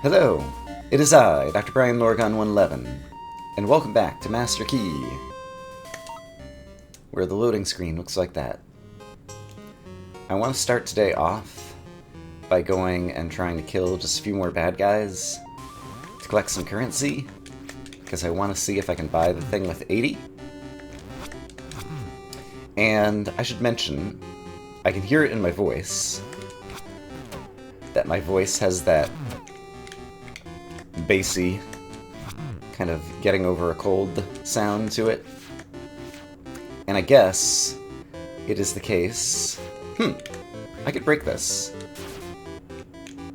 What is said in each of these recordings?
Hello, it is I, Dr. Brian Lorgon 111, and welcome back to Master Key, where the loading screen looks like that. I want to start today off by going and trying to kill just a few more bad guys to collect some currency, because I want to see if I can buy the thing with 80. And I should mention, I can hear it in my voice, that my voice has that bassy, kind of getting over a cold sound to it. And I guess it is the case... I could break this.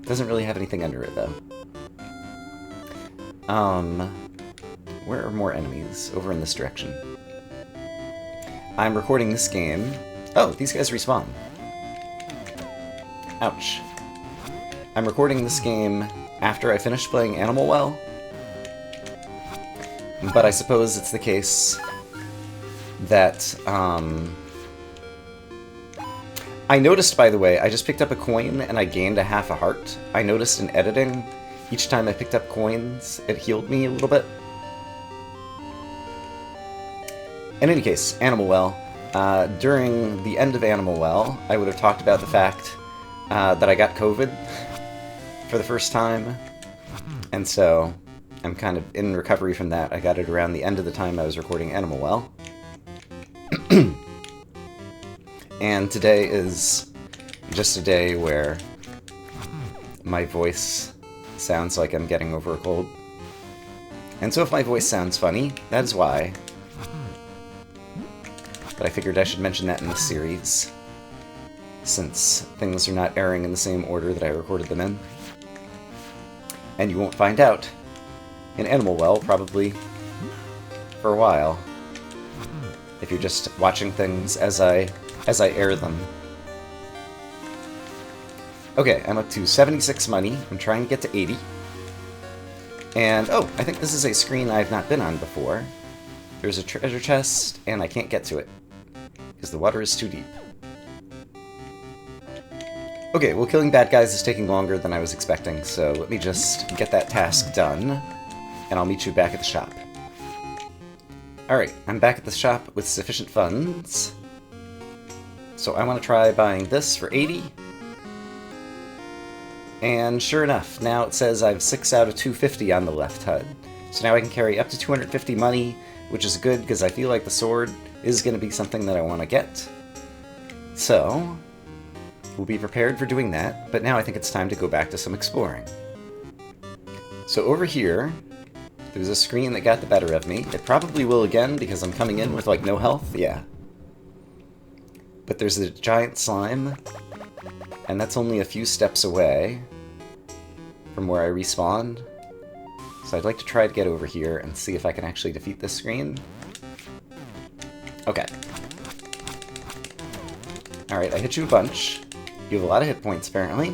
Doesn't really have anything under it, though. Where are more enemies? Over in this direction. I'm recording this game... Oh, these guys respawn. Ouch. I'm recording this game after I finish playing Animal Well, but I suppose it's the case that, I noticed, by the way, I just picked up a coin and I gained a half a heart. I noticed in editing, each time I picked up coins, it healed me a little bit. In any case, Animal Well. During the end of Animal Well, I would have talked about the fact that I got COVID for the first time, and so I'm kind of in recovery from that. I got it around the end of the time I was recording Animal Well. And today is just a day where my voice sounds like I'm getting over a cold. And so if my voice sounds funny, that is why. But I figured I should mention that in this series, since things are not airing in the same order that I recorded them in. And you won't find out in Animal Well, probably for a while, if you're just watching things as I air them. Okay, I'm up to 76 money. I'm trying to get to 80. And, oh, I think this is a screen I've not been on before. There's a treasure chest, and I can't get to it, because the water is too deep. Okay, well, killing bad guys is taking longer than I was expecting, so let me just get that task done, and I'll meet you back at the shop. Alright, I'm back at the shop with sufficient funds. So I want to try buying this for 80. And sure enough, now it says I have 6 out of 250 on the left HUD. So now I can carry up to 250 money, which is good because I feel like the sword is going to be something that I want to get. So we'll be prepared for doing that, but now I think it's time to go back to some exploring. So over here, there's a screen that got the better of me. It probably will again because I'm coming in with like no health, yeah. But there's a giant slime, and that's only a few steps away from where I respawned. So I'd like to try to get over here and see if I can actually defeat this screen. Okay. Alright, I hit you a bunch. You have a lot of hit points, apparently.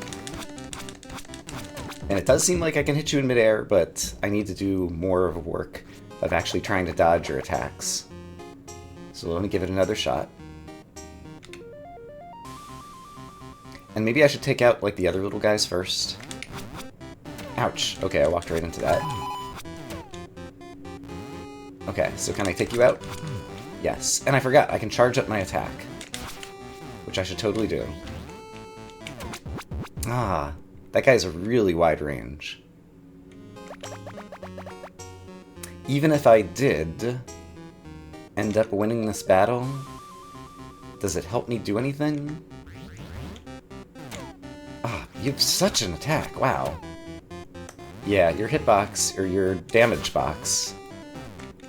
And it does seem like I can hit you in midair, but I need to do more of a work of actually trying to dodge your attacks. So let me give it another shot. And maybe I should take out, like, the other little guys first. Ouch. Okay, I walked right into that. Okay, so can I take you out? Yes. And I forgot, I can charge up my attack, which I should totally do. Ah, that guy's a really wide range. Even if I did end up winning this battle, does it help me do anything? Ah, you have such an attack, wow. Yeah, your hitbox, or your damage box,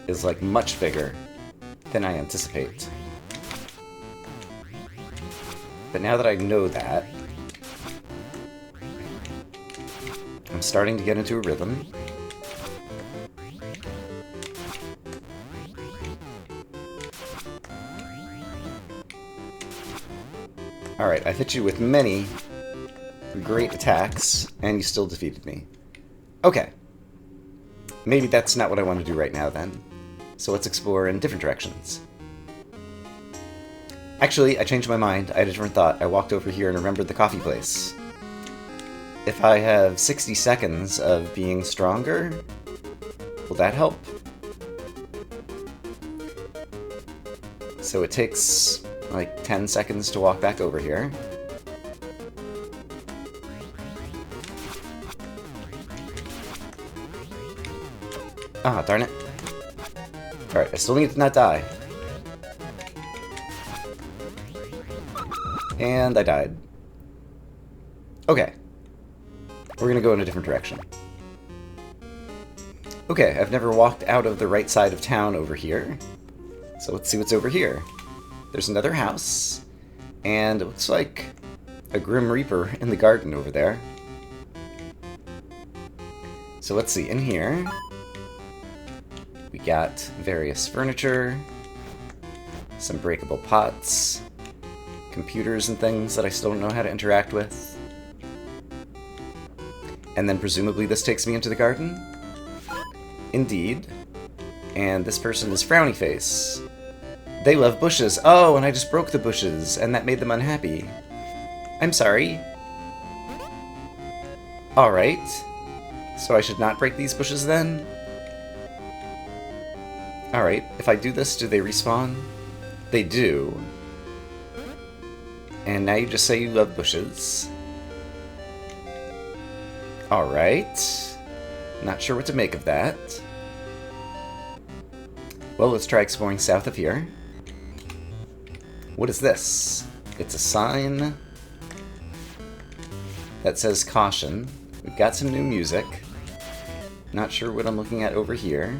is like much bigger than I anticipate. But now that I know that, I'm starting to get into a rhythm. Alright, I've hit you with many great attacks, and you still defeated me. Okay. Maybe that's not what I want to do right now, then. So let's explore in different directions. Actually, I changed my mind. I had a different thought. I walked over here and remembered the coffee place. if I have 60 seconds of being stronger, will that help? So it takes like 10 seconds to walk back over here. Ah, darn it. Alright, I still need to not die. And I died. Okay. We're gonna go in a different direction. Okay, I've never walked out of the right side of town over here. So let's see what's over here. There's another house. And it looks like a Grim Reaper in the garden over there. So let's see, in here we got various furniture, some breakable pots, computers and things that I still don't know how to interact with. And then presumably this takes me into the garden? Indeed. And this person is Frowny Face. They love bushes. Oh, and I just broke the bushes, and that made them unhappy. I'm sorry. Alright. So I should not break these bushes then? Alright, if I do this, do they respawn? They do. And now you just say you love bushes. Alright. Not sure what to make of that. Well, let's try exploring south of here. What is this? It's a sign that says caution. We've got some new music. Not sure what I'm looking at over here.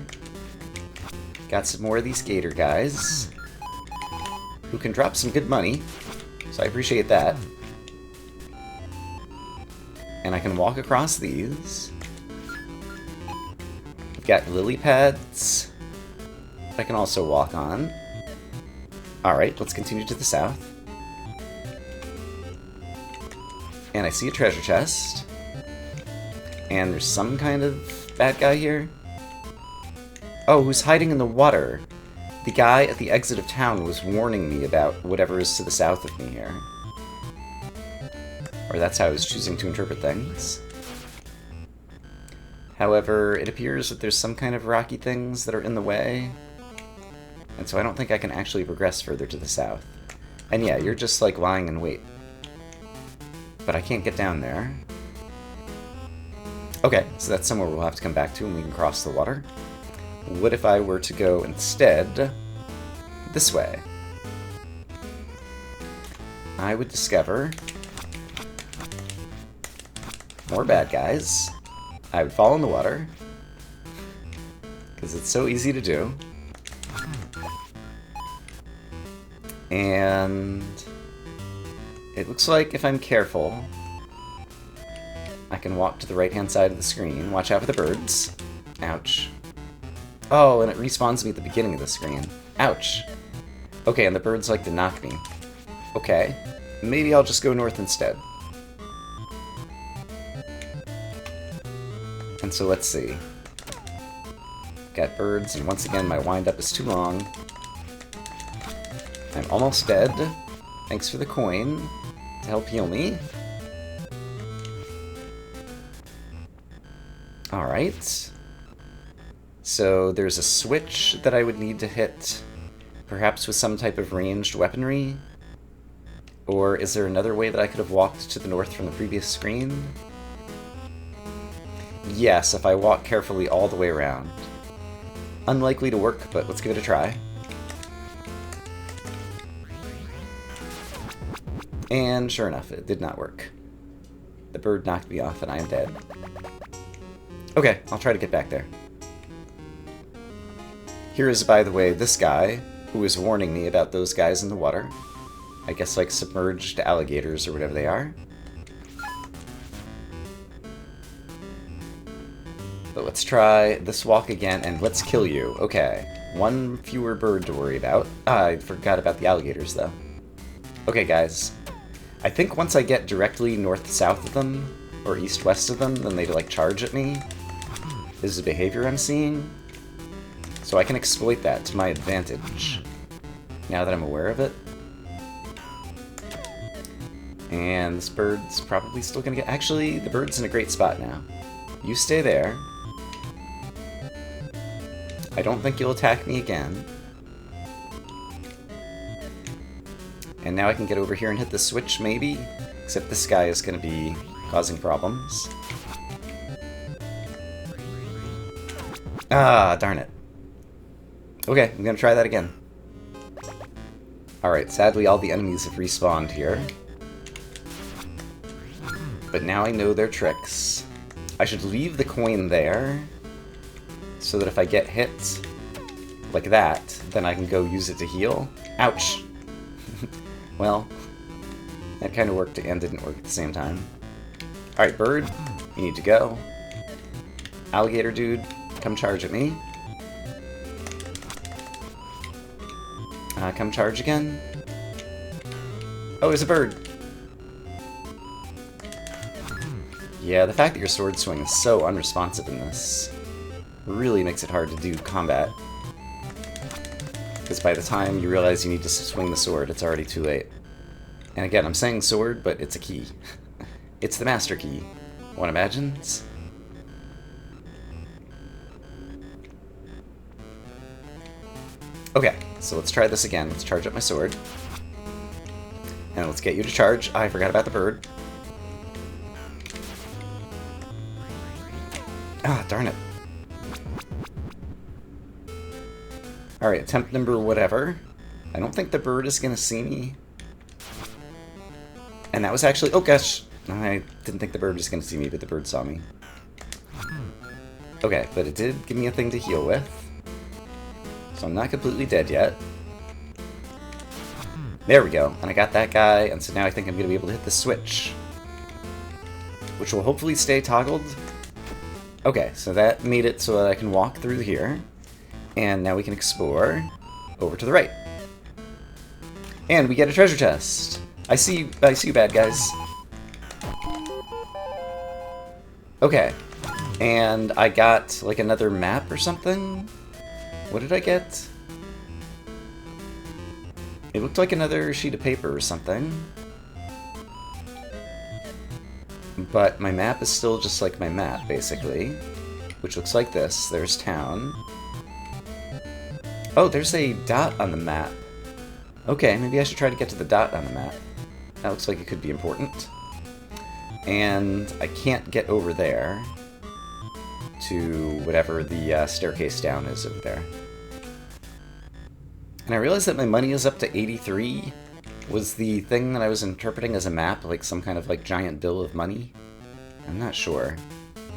Got some more of these gator guys who can drop some good money, so I appreciate that. And I can walk across these. We've got lily pads I can also walk on. Alright, let's continue to the south. And I see a treasure chest. And there's some kind of bad guy here. Oh, who's hiding in the water? The guy at the exit of town was warning me about whatever is to the south of me here. Or that's how I was choosing to interpret things. However, it appears that there's some kind of rocky things that are in the way. And so I don't think I can actually progress further to the south. And yeah, you're just like lying in wait. But I can't get down there. Okay, so that's somewhere we'll have to come back to and we can cross the water. What if I were to go instead this way? I would discover more bad guys. I would fall in the water, because it's so easy to do. And it looks like if I'm careful, I can walk to the right-hand side of the screen. Watch out for the birds. Ouch. Oh, and it respawns me at the beginning of the screen. Ouch. Okay, and the birds like to knock me. Okay, maybe I'll just go north instead. And so let's see. Got birds, and once again my wind-up is too long. I'm almost dead. Thanks for the coin to help heal me. Alright. So there's a switch that I would need to hit, perhaps with some type of ranged weaponry. Or is there another way that I could have walked to the north from the previous screen? Yes, if I walk carefully all the way around. Unlikely to work, but let's give it a try. And sure enough, it did not work. The bird knocked me off and I am dead. Okay, I'll try to get back there. Here is, by the way, this guy who was warning me about those guys in the water. I guess like submerged alligators or whatever they are. But let's try this walk again, and let's kill you. Okay, one fewer bird to worry about. I forgot about the alligators, though. Okay, guys. I think once I get directly north-south of them, or east-west of them, then they, like, charge at me. This is a behavior I'm seeing. So I can exploit that to my advantage, now that I'm aware of it. And this bird's probably still gonna get... Actually, the bird's in a great spot now. You stay there. I don't think you'll attack me again. And now I can get over here and hit the switch, maybe? Except this guy is going to be causing problems. Ah, darn it. Okay, I'm going to try that again. Alright, sadly all the enemies have respawned here. But now I know their tricks. I should leave the coin there, so that if I get hit like that, then I can go use it to heal. Ouch! Well, that kind of worked and didn't work at the same time. Alright, bird, you need to go. Alligator dude, come charge at me. Come charge again. Oh, there's a bird! Yeah, the fact that your sword swing is so unresponsive in this really makes it hard to do combat. Because by the time you realize you need to swing the sword, it's already too late. And again, I'm saying sword, but it's a key. It's the master key. One imagines. Okay, so let's try this again. Let's charge up my sword. And let's get you to charge. I forgot about the bird. Ah, darn it. Alright, attempt number whatever. I don't think the bird is going to see me. And that was actually... Oh gosh! I didn't think the bird was going to see me, but the bird saw me. Okay, but it did give me a thing to heal with. So I'm not completely dead yet. There we go. And I got that guy, and so now I think I'm going to be able to hit the switch. Which will hopefully stay toggled. Okay, so that made it so that I can walk through here. And now we can explore over to the right. And we get a treasure chest. I see you bad guys. Okay. And I got like another map or something? What did I get? It looked like another sheet of paper or something. But my map is still just like my map, basically. Which looks like this. There's town. Oh, there's a dot on the map. Okay, maybe I should try to get to the dot on the map. That looks like it could be important. And I can't get over there to whatever the staircase down is over there. And I realized that my money is up to 83. Was the thing that I was interpreting as a map like some kind of like giant bill of money? I'm not sure.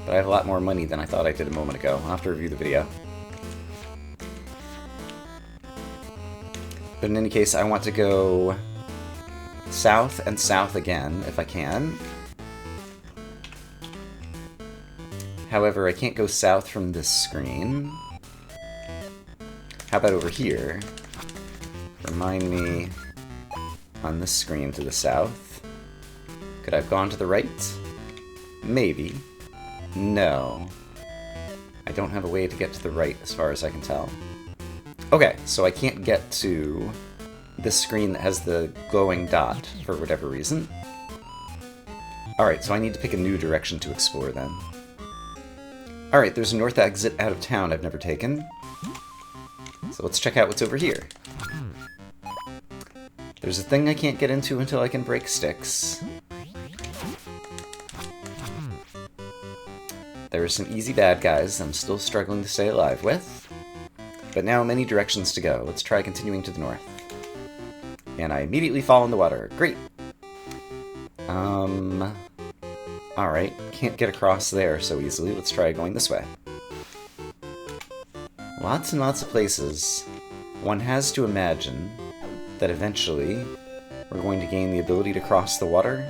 But I have a lot more money than I thought I did a moment ago. I'll have to review the video. But in any case, I want to go south and south again, if I can. However, I can't go south from this screen. How about over here? Remind me on this screen to the south. Could I have gone to the right? Maybe. No. I don't have a way to get to the right as far as I can tell. Okay, so I can't get to this screen that has the glowing dot for whatever reason. Alright, so I need to pick a new direction to explore then. Alright, there's a north exit out of town I've never taken. So let's check out what's over here. There's a thing I can't get into until I can break sticks. There are some easy bad guys I'm still struggling to stay alive with. But now many directions to go. Let's try continuing to the north. And I immediately fall in the water. Great! Alright, can't get across there so easily. Let's try going this way. Lots and lots of places. One has to imagine that eventually we're going to gain the ability to cross the water.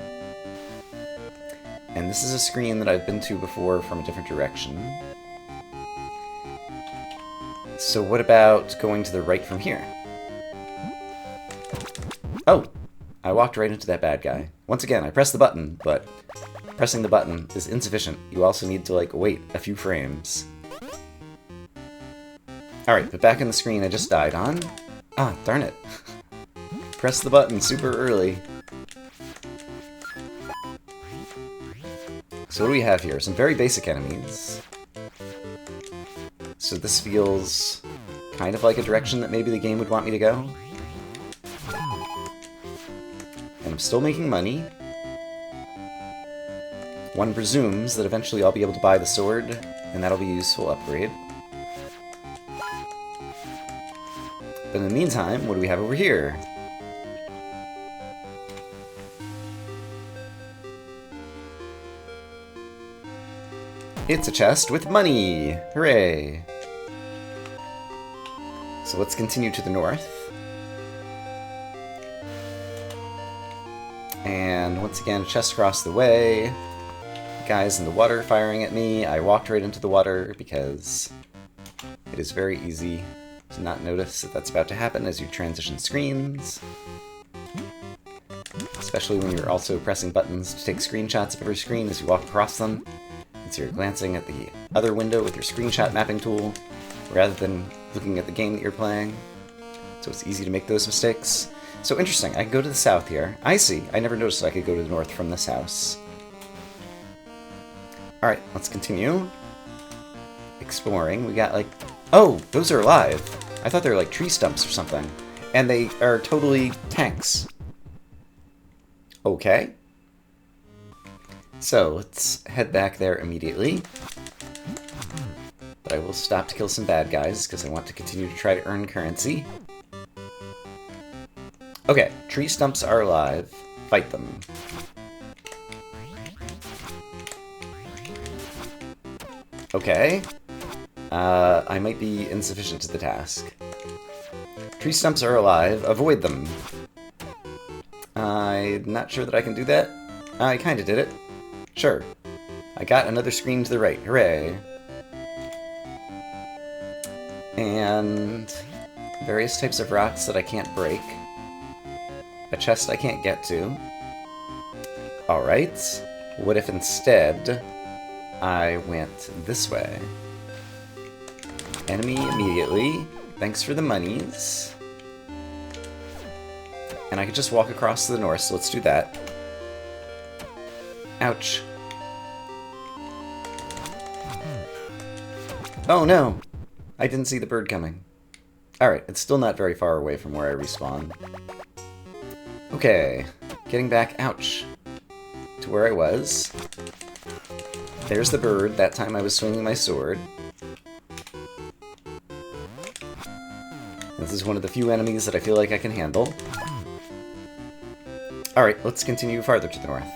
And this is a screen that I've been to before from a different direction. So what about going to the right from here? Oh! I walked right into that bad guy. Once again, I pressed the button, but pressing the button is insufficient. You also need to, like, wait a few frames. Alright, but back in the screen I just died on. Ah, darn it. Press the button super early. So what do we have here? Some very basic enemies. So this feels kind of like a direction that maybe the game would want me to go. And I'm still making money. One presumes that eventually I'll be able to buy the sword, and that'll be a useful upgrade. But in the meantime, what do we have over here? It's a chest with money! Hooray! So let's continue to the north. And once again, a chest across the way. Guys in the water firing at me. I walked right into the water because it is very easy to not notice that that's about to happen as you transition screens. Especially when you're also pressing buttons to take screenshots of every screen as you walk across them. And so you're glancing at the other window with your screenshot mapping tool, rather than looking at the game that you're playing. So it's easy to make those mistakes. So interesting, I can go to the south here. I see, I never noticed I could go to the north from this house. Alright, let's continue exploring. We got like... Oh, those are alive! I thought they were like tree stumps or something. And they are totally tanks. Okay. So, let's head back there immediately. But I will stop to kill some bad guys, because I want to continue to try to earn currency. Okay, tree stumps are alive. Fight them. Okay. I might be insufficient to the task. Tree stumps are alive. Avoid them. I'm not sure that I can do that. I kinda did it. Sure. I got another screen to the right. Hooray. And various types of rocks that I can't break. A chest I can't get to. Alright. What if instead I went this way? Enemy immediately. Thanks for the monies. And I could just walk across to the north, so let's do that. Ouch. Oh no! I didn't see the bird coming. Alright, it's still not very far away from where I respawn. Okay, getting back, ouch, to where I was. There's the bird, that time I was swinging my sword. This is one of the few enemies that I feel like I can handle. Alright, let's continue farther to the north.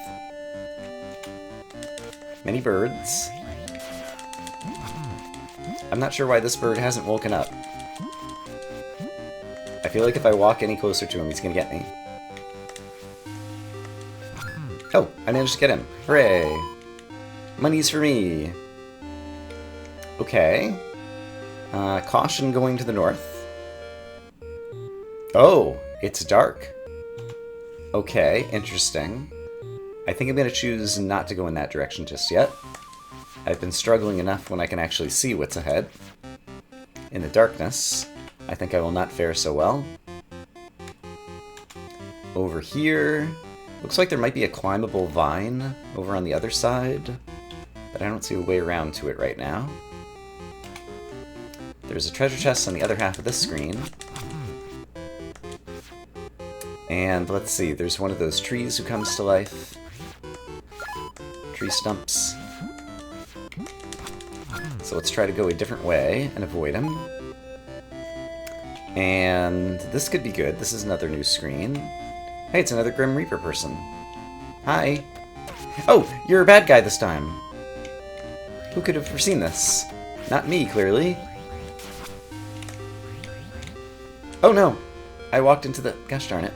Many birds. I'm not sure why this bird hasn't woken up. I feel like if I walk any closer to him, he's gonna get me. Oh, I managed to get him. Hooray! Money's for me! Okay. Caution going to the north. Oh, it's dark. Okay, interesting. I think I'm going to choose not to go in that direction just yet. I've been struggling enough when I can actually see what's ahead. In the darkness, I think I will not fare so well. Over here, looks like there might be a climbable vine over on the other side, but I don't see a way around to it right now. There's a treasure chest on the other half of this screen. And let's see, there's one of those trees who comes to life. Tree stumps. So let's try to go a different way and avoid him. And this could be good. This is another new screen. Hey, it's another Grim Reaper person. Hi. Oh, you're a bad guy this time. Who could have foreseen this? Not me, clearly. Oh no! I walked into the... Gosh darn it.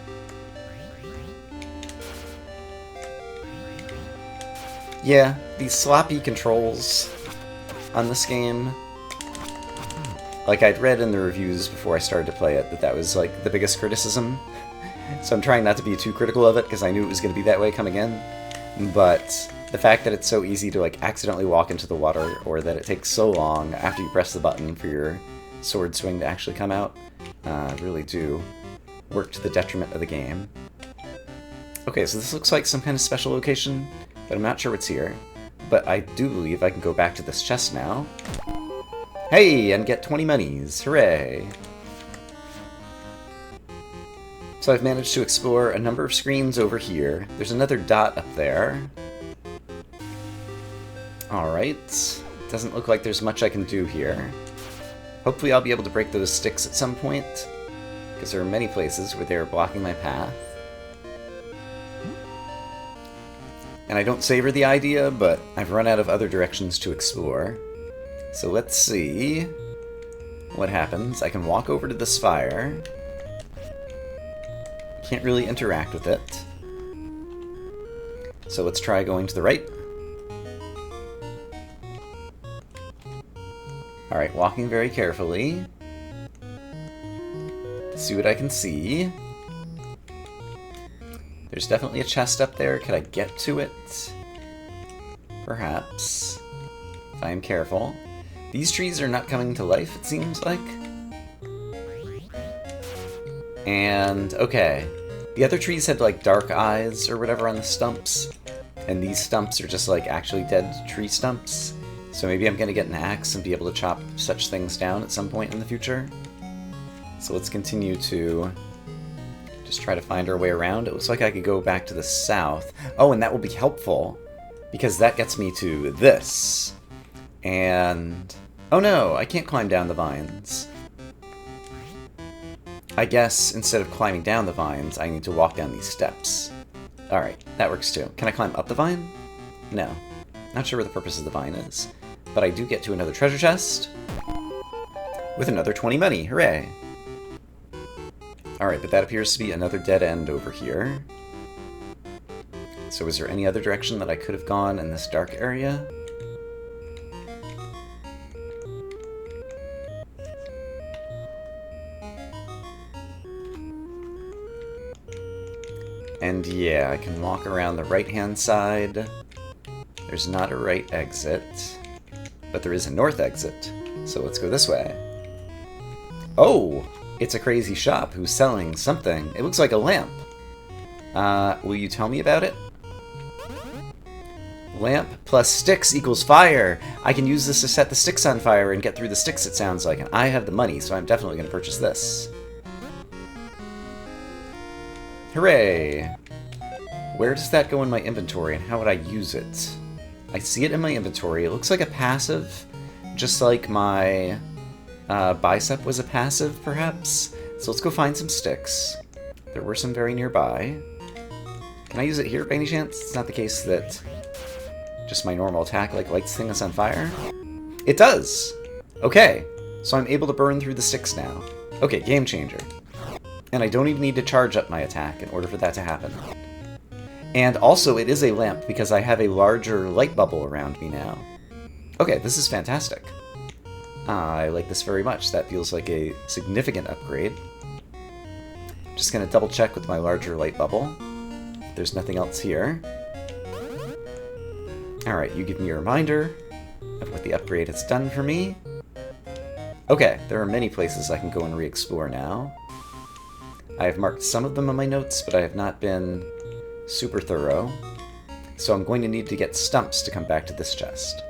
Yeah, these sloppy controls on this game. Like, I'd read in the reviews before I started to play it that that was, like, the biggest criticism. So I'm trying not to be too critical of it, because I knew it was going to be that way coming in. But the fact that it's so easy to, like, accidentally walk into the water, or that it takes so long after you press the button for your sword swing to actually come out, really do work to the detriment of the game. Okay, so this looks like some kind of special location, but I'm not sure what's here. But I do believe I can go back to this chest now. Hey, and get 20 monies. Hooray! So I've managed to explore a number of screens over here. There's another dot up there. Alright. Doesn't look like there's much I can do here. Hopefully I'll be able to break those sticks at some point, because there are many places where they're blocking my path. And I don't savor the idea, but I've run out of other directions to explore. So let's see what happens. I can walk over to this fire. Can't really interact with it. So let's try going to the right. Alright, walking very carefully. See what I can see. There's definitely a chest up there. Could I get to it? Perhaps. If I am careful. These trees are not coming to life, it seems like. And, okay. The other trees had, like, dark eyes or whatever on the stumps. And these stumps are just, like, actually dead tree stumps. So maybe I'm gonna get an axe and be able to chop such things down at some point in the future. So let's continue to just try to find our way around. It looks like I could go back to the south. Oh, and that will be helpful, because that gets me to this. And... oh no, I can't climb down the vines. I guess instead of climbing down the vines, I need to walk down these steps. Alright, that works too. Can I climb up the vine? No. Not sure what the purpose of the vine is. But I do get to another treasure chest with another 20 money. Hooray! Alright, but that appears to be another dead end over here. So is there any other direction that I could have gone in this dark area? And yeah, I can walk around the right-hand side. There's not a right exit, but there is a north exit. So let's go this way. Oh! It's a crazy shop who's selling something. It looks like a lamp. Will you tell me about it? Lamp plus sticks equals fire. I can use this to set the sticks on fire and get through the sticks, it sounds like. And I have the money, so I'm definitely going to purchase this. Hooray! Where does that go in my inventory, and how would I use it? I see it in my inventory. It looks like a passive, just like my bicep was a passive, perhaps? So let's go find some sticks. There were some very nearby. Can I use it here by any chance? It's not the case that just my normal attack like lights things on fire? It does! Okay, so I'm able to burn through the sticks now. Okay, game changer. And I don't even need to charge up my attack in order for that to happen. And also, it is a lamp because I have a larger light bubble around me now. Okay, this is fantastic. I like this very much. That feels like a significant upgrade. Just gonna double check with my larger light bubble. There's nothing else here. Alright, you give me a reminder of what the upgrade has done for me. Okay, there are many places I can go and re-explore now. I have marked some of them on my notes, but I have not been super thorough. So I'm going to need to get stumps to come back to this chest.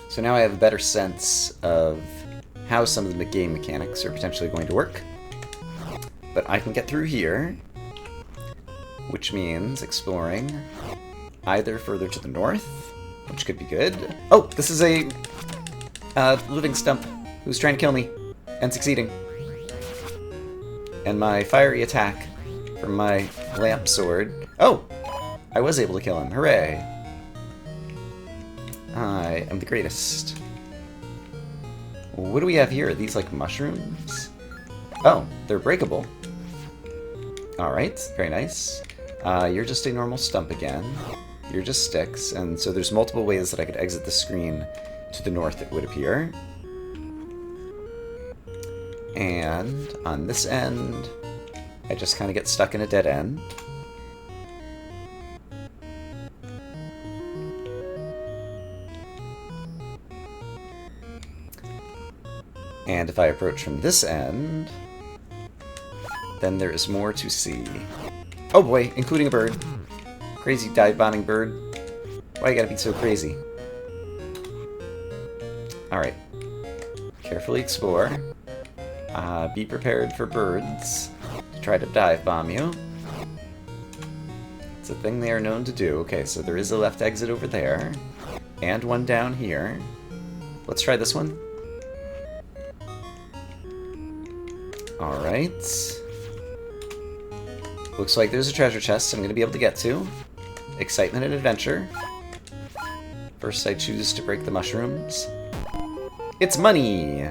So now I have a better sense of how some of the game mechanics are potentially going to work. But I can get through here, which means exploring either further to the north, which could be good. Oh, this is a living stump who's trying to kill me and succeeding. And my fiery attack from my lamp sword. Oh! I was able to kill him. Hooray! I am the greatest. What do we have here? Are these like mushrooms? Oh, they're breakable. Alright, very nice. You're just a normal stump again. You're just sticks, and so there's multiple ways that I could exit the screen to the north, it would appear. And on this end, I just kind of get stuck in a dead end. And if I approach from this end, then there is more to see. Oh boy, including a bird. Crazy dive-bombing bird. Why you gotta be so crazy? Alright. Carefully explore. Be prepared for birds to try to dive bomb you. It's a thing they are known to do. Okay, so there is a left exit over there. And one down here. Let's try this one. Alright. Looks like there's a treasure chest I'm going to be able to get to. Excitement and adventure. First I choose to break the mushrooms. It's money!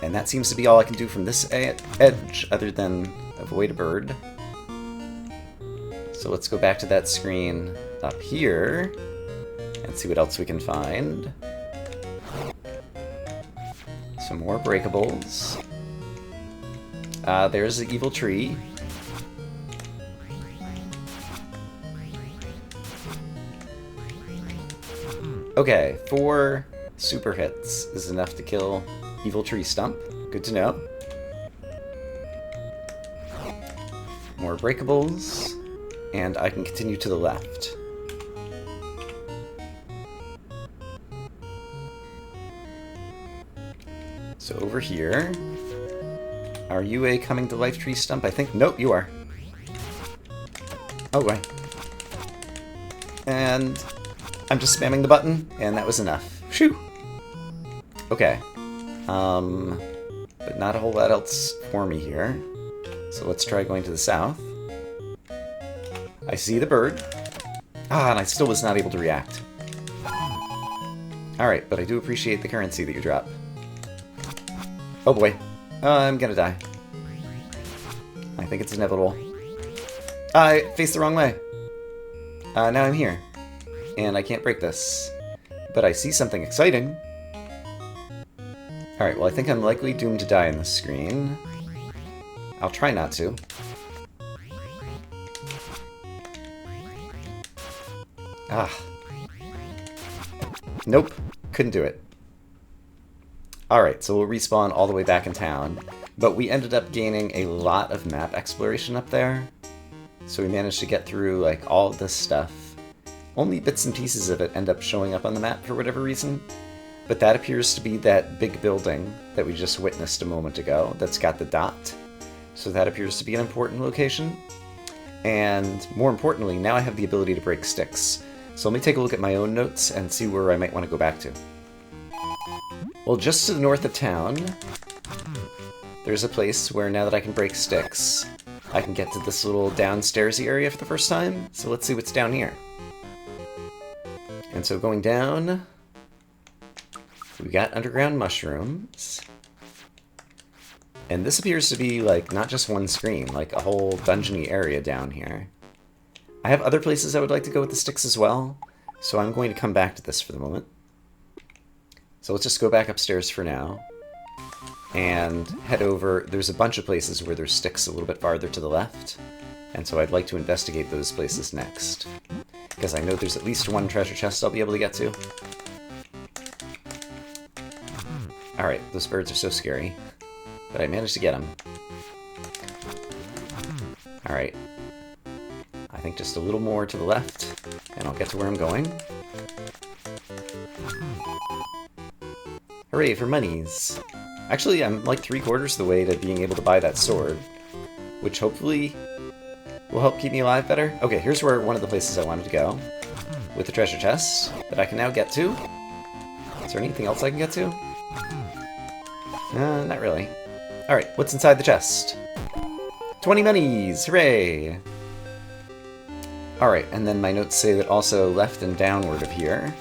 And that seems to be all I can do from this edge, other than avoid a bird. So let's go back to that screen up here, and see what else we can find. Some more breakables. There's the evil tree. Okay, 4 super hits is enough to kill Evil Tree Stump. Good to know. More breakables, and I can continue to the left. So over here, are you coming to life, Tree Stump? I think, nope, you are. Oh, boy. And I'm just spamming the button, and that was enough. Phew! Okay. But not a whole lot else for me here. So let's try going to the south. I see the bird. Ah, and I still was not able to react. Alright, but I do appreciate the currency that you drop. Oh boy. I'm gonna die. I think it's inevitable. I faced the wrong way. Now I'm here. And I can't break this. But I see something exciting. Alright, well I think I'm likely doomed to die in this screen. I'll try not to. Ah. Nope. Couldn't do it. Alright, so we'll respawn all the way back in town. But we ended up gaining a lot of map exploration up there. So we managed to get through, like, all of this stuff. Only bits and pieces of it end up showing up on the map for whatever reason. But that appears to be that big building that we just witnessed a moment ago that's got the dot. So that appears to be an important location. And more importantly, now I have the ability to break sticks. So let me take a look at my own notes and see where I might want to go back to. Well, just to the north of town, there's a place where now that I can break sticks, I can get to this little downstairs area for the first time. So let's see what's down here. And so going down, we got underground mushrooms. And this appears to be, like, not just one screen, like a whole dungeony area down here. I have other places I would like to go with the sticks as well, so I'm going to come back to this for the moment. So let's just go back upstairs for now, and head over. There's a bunch of places where there's sticks a little bit farther to the left, and so I'd like to investigate those places next, because I know there's at least one treasure chest I'll be able to get to. Alright, those birds are so scary. But I managed to get them. Alright. I think just a little more to the left, and I'll get to where I'm going. Hooray for monies! Actually, I'm like 3/4 of the way to being able to buy that sword, which hopefully will help keep me alive better. Okay, here's where one of the places I wanted to go, with the treasure chest that I can now get to. Is there anything else I can get to? Not really. Alright, what's inside the chest? 20 monies! Hooray! Alright, and then my notes say that also left and downward of here,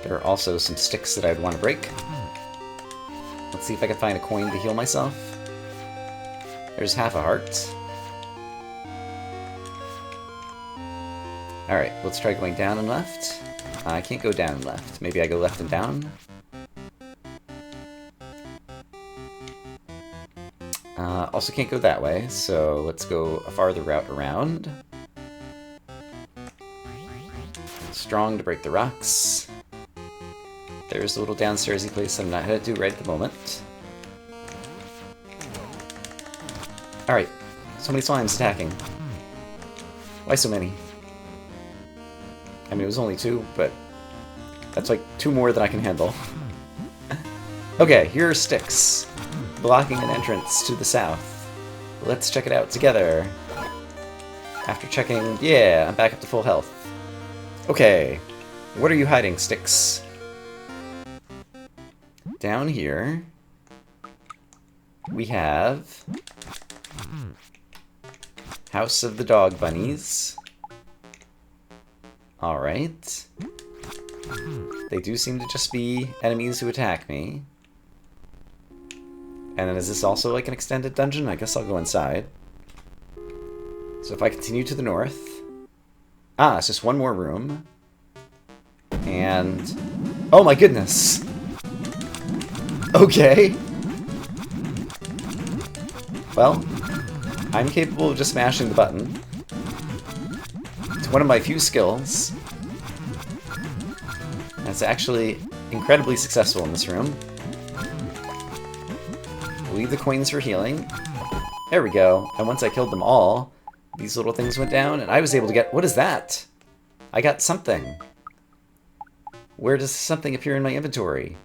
there are also some sticks that I'd want to break. Let's see if I can find a coin to heal myself. There's half a heart. Alright, let's try going down and left. I can't go down and left. Maybe I go left and down. Also can't go that way, so let's go a farther route around. Strong to break the rocks. There's a little downstairsy place I'm not headed to right at the moment. Alright, so many slimes attacking. Why so many? I mean, it was only 2, but that's like 2 more than I can handle. Okay, here are sticks, blocking an entrance to the south. Let's check it out together. After checking, yeah, I'm back up to full health. Okay, what are you hiding, sticks? Down here, we have House of the Dog Bunnies. Alright. They do seem to just be enemies who attack me. And then is this also like an extended dungeon? I guess I'll go inside. So if I continue to the north... Ah, it's just one more room. And... Oh my goodness! Okay! Well, I'm capable of just smashing the button. It's one of my few skills. And it's actually incredibly successful in this room. Leave the coins for healing. There we go. And once I killed them all, these little things went down, and I was able to get... What is that? I got something. Where does something appear in my inventory?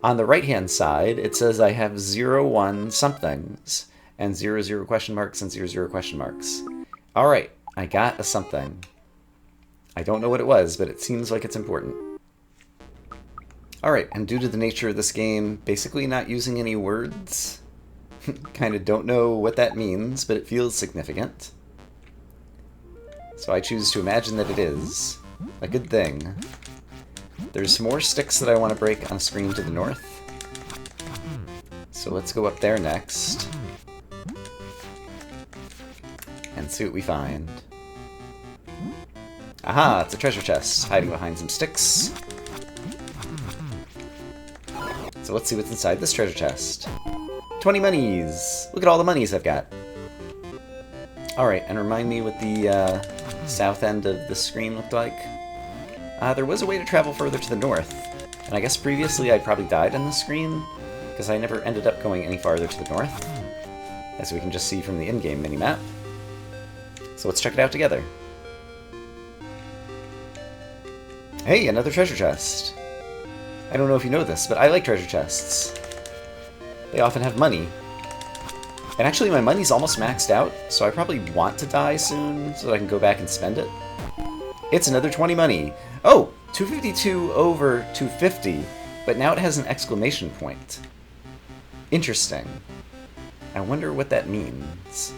On the right-hand side, it says I have 0, 1 somethings, and 0, 0 question marks, and 0, 0 question marks. Alright, I got a something. I don't know what it was, but it seems like it's important. Alright, and due to the nature of this game, basically not using any words, kind of don't know what that means, but it feels significant. So I choose to imagine that it is a good thing. There's more sticks that I want to break on a screen to the north. So let's go up there next. And see what we find. Aha, it's a treasure chest, hiding behind some sticks. So let's see what's inside this treasure chest. 20 monies! Look at all the monies I've got. Alright, and remind me what the south end of the screen looked like. There was a way to travel further to the north, and I guess previously I probably died on the screen, because I never ended up going any farther to the north, as we can just see from the in-game minimap. So let's check it out together. Hey, another treasure chest! I don't know if you know this, but I like treasure chests. They often have money. And actually my money's almost maxed out, so I probably want to die soon so that I can go back and spend it. It's another 20 money! Oh! 252 over 250, but now it has an exclamation point. Interesting. I wonder what that means.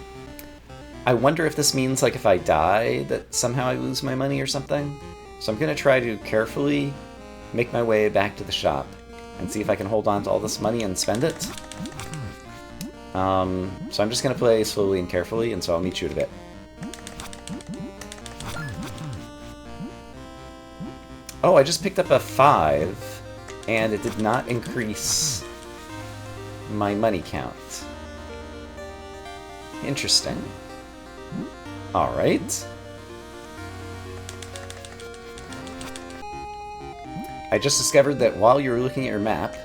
I wonder if this means, like, if I die, that somehow I lose my money or something? So I'm gonna try to carefully make my way back to the shop and see if I can hold on to all this money and spend it. So I'm just gonna play slowly and carefully, and so I'll meet you in a bit. Oh, I just picked up a 5, and it did not increase my money count. Interesting. Alright. I just discovered that while you're looking at your map,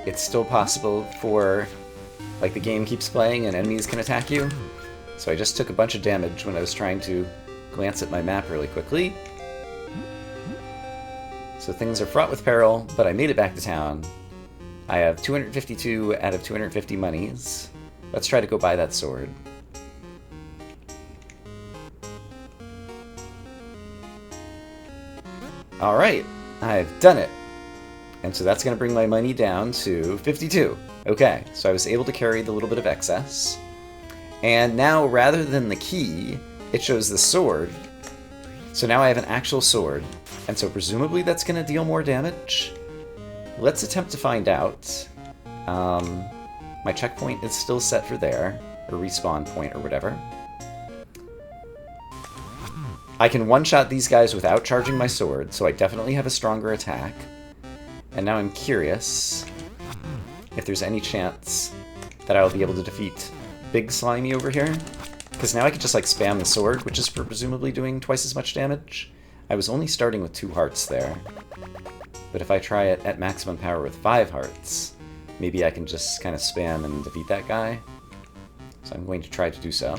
it's still possible for, like, the game keeps playing and enemies can attack you. So I just took a bunch of damage when I was trying to glance at my map really quickly. So things are fraught with peril, but I made it back to town. I have 252 out of 250 monies. Let's try to go buy that sword. Alright, I've done it. And so that's going to bring my money down to 52. Okay, so I was able to carry the little bit of excess. And now, rather than the key, it shows the sword. So now I have an actual sword. And so presumably that's going to deal more damage. Let's attempt to find out. My checkpoint is still set for there, or respawn point or whatever. I can one-shot these guys without charging my sword, so I definitely have a stronger attack. And now I'm curious if there's any chance that I'll be able to defeat Big Slimy over here. Because now I can just, like, spam the sword, which is presumably doing twice as much damage. I was only starting with 2 hearts there. But if I try it at maximum power with 5 hearts, maybe I can just kind of spam and defeat that guy. So I'm going to try to do so.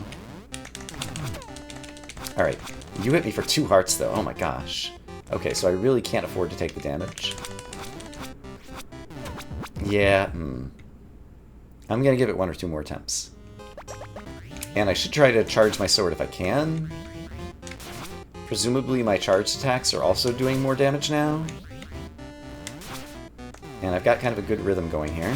Alright, You hit me for 2 hearts, though. Oh my gosh. Okay, so I really can't afford to take the damage. Yeah, I'm gonna give it 1 or 2 more attempts. And I should try to charge my sword if I can. Presumably my charged attacks are also doing more damage now. And I've got kind of a good rhythm going here.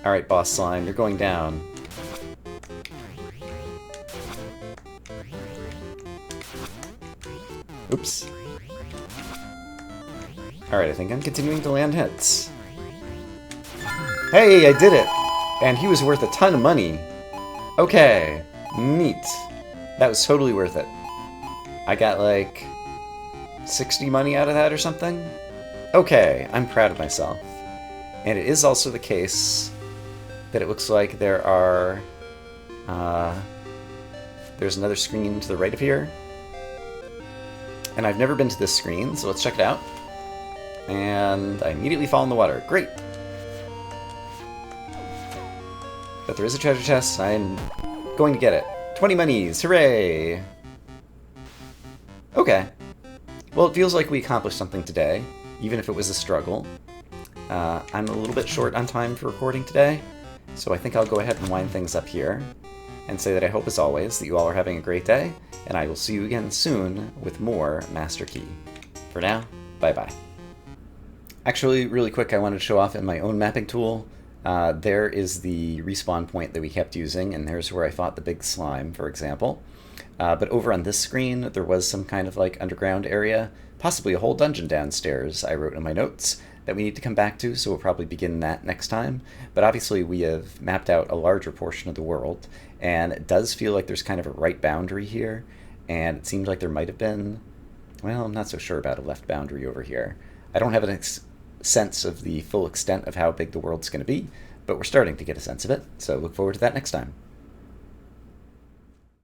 Alright, Boss Slime, you're going down. Oops. Alright, I think I'm continuing to land hits. Hey, I did it! And he was worth a ton of money. Okay, neat. That was totally worth it. I got like 60 money out of that or something? Okay, I'm proud of myself. And it is also the case that it looks like there are... there's another screen to the right of here. And I've never been to this screen, so let's check it out. And I immediately fall in the water. Great! But there is a treasure chest, and I'm going to get it. 20 monies! Hooray! Okay. Well, it feels like we accomplished something today, even if it was a struggle. I'm a little bit short on time for recording today, so I think I'll go ahead and wind things up here, and say that I hope, as always, that you all are having a great day, and I will see you again soon with more Master Key. For now, bye-bye. Actually, really quick, I wanted to show off in my own mapping tool. There is the respawn point that we kept using, and there's where I fought the big slime, for example. But over on this screen, there was some kind of like underground area, possibly a whole dungeon downstairs, I wrote in my notes, that we need to come back to, so we'll probably begin that next time. But obviously we have mapped out a larger portion of the world, and it does feel like there's kind of a right boundary here, and it seems like there might have been, well, I'm not so sure about a left boundary over here. I don't have a sense of the full extent of how big the world's going to be, but we're starting to get a sense of it, so look forward to that next time.